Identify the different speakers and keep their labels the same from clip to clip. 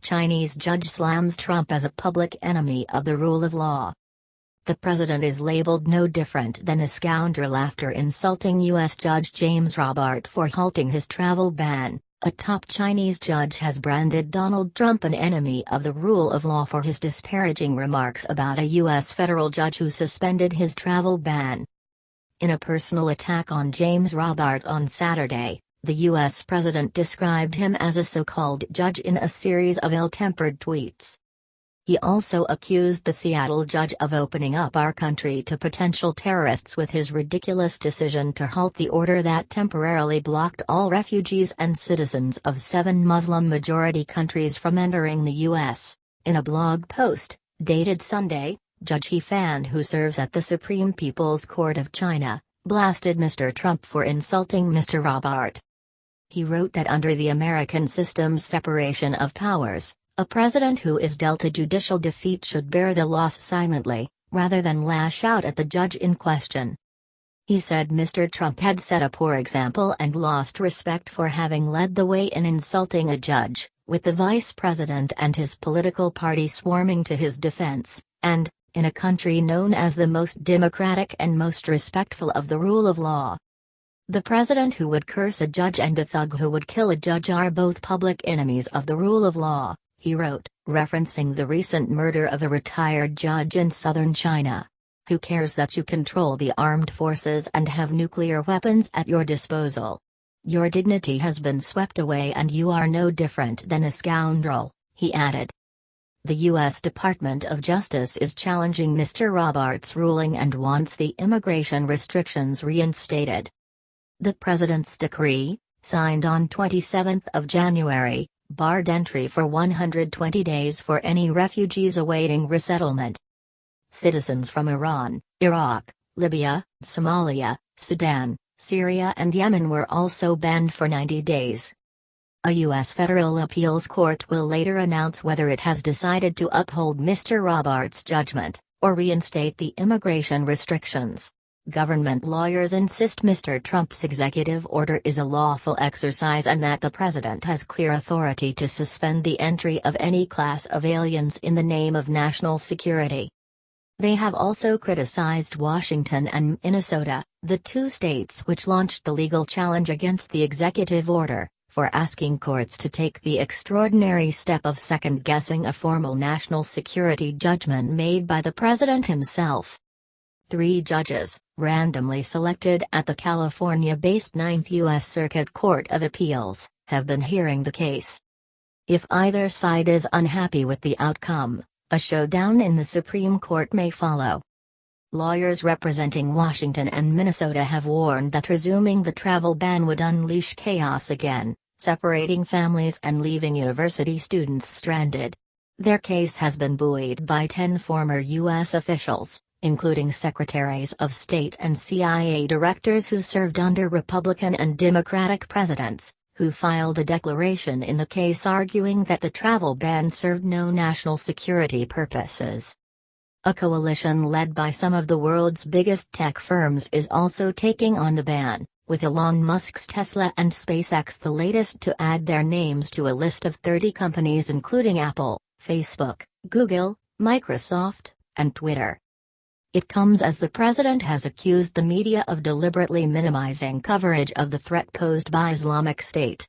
Speaker 1: Chinese judge slams Trump as a public enemy of the rule of law. The president is labeled no different than a scoundrel after insulting U.S. Judge James Robart for halting his travel ban. A top Chinese judge has branded Donald Trump an enemy of the rule of law for his disparaging remarks about a U.S. federal judge who suspended his travel ban. In a personal attack on James Robart on Saturday, the U.S. president described him as a so-called judge in a series of ill-tempered tweets. He also accused the Seattle judge of opening up our country to potential terrorists with his ridiculous decision to halt the order that temporarily blocked all refugees and citizens of 7 Muslim-majority countries from entering the U.S. In a blog post, dated Sunday, Judge He Fan, who serves at the Supreme People's Court of China, blasted Mr. Trump for insulting Mr. Robart. He wrote that under the American system's separation of powers, a president who is dealt a judicial defeat should bear the loss silently, rather than lash out at the judge in question. He said Mr. Trump had set a poor example and lost respect for having led the way in insulting a judge, with the vice president and his political party swarming to his defense, and, in a country known as the most democratic and most respectful of the rule of law. The president who would curse a judge and the thug who would kill a judge are both public enemies of the rule of law, he wrote, referencing the recent murder of a retired judge in southern China. Who cares that you control the armed forces and have nuclear weapons at your disposal? Your dignity has been swept away and you are no different than a scoundrel, he added. The U.S. Department of Justice is challenging Mr. Robart's ruling and wants the immigration restrictions reinstated. The president's decree, signed on 27 January, barred entry for 120 days for any refugees awaiting resettlement. Citizens from Iran, Iraq, Libya, Somalia, Sudan, Syria and Yemen were also banned for 90 days. A U.S. federal appeals court will later announce whether it has decided to uphold Mr. Robart's judgment, or reinstate the immigration restrictions. Government lawyers insist Mr. Trump's executive order is a lawful exercise and that the president has clear authority to suspend the entry of any class of aliens in the name of national security. They have also criticized Washington and Minnesota, the 2 states which launched the legal challenge against the executive order, for asking courts to take the extraordinary step of second-guessing a formal national security judgment made by the president himself. 3 judges, randomly selected at the California-based 9th U.S. Circuit Court of Appeals, have been hearing the case. If either side is unhappy with the outcome, a showdown in the Supreme Court may follow. Lawyers representing Washington and Minnesota have warned that resuming the travel ban would unleash chaos again, separating families and leaving university students stranded. Their case has been buoyed by 10 former U.S. officials, including secretaries of state and CIA directors who served under Republican and Democratic presidents, who filed a declaration in the case arguing that the travel ban served no national security purposes. A coalition led by some of the world's biggest tech firms is also taking on the ban, with Elon Musk's Tesla and SpaceX the latest to add their names to a list of 30 companies including Apple, Facebook, Google, Microsoft, and Twitter. It comes as the president has accused the media of deliberately minimizing coverage of the threat posed by Islamic State.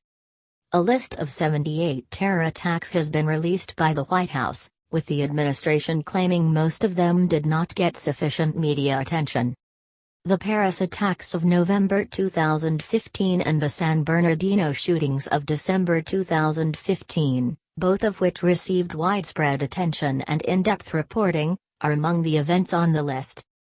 Speaker 1: A list of 78 terror attacks has been released by the White House, with the administration claiming most of them did not get sufficient media attention. The Paris attacks of November 2015 and the San Bernardino shootings of December 2015, both of which received widespread attention and in-depth reporting, are among the events on the list.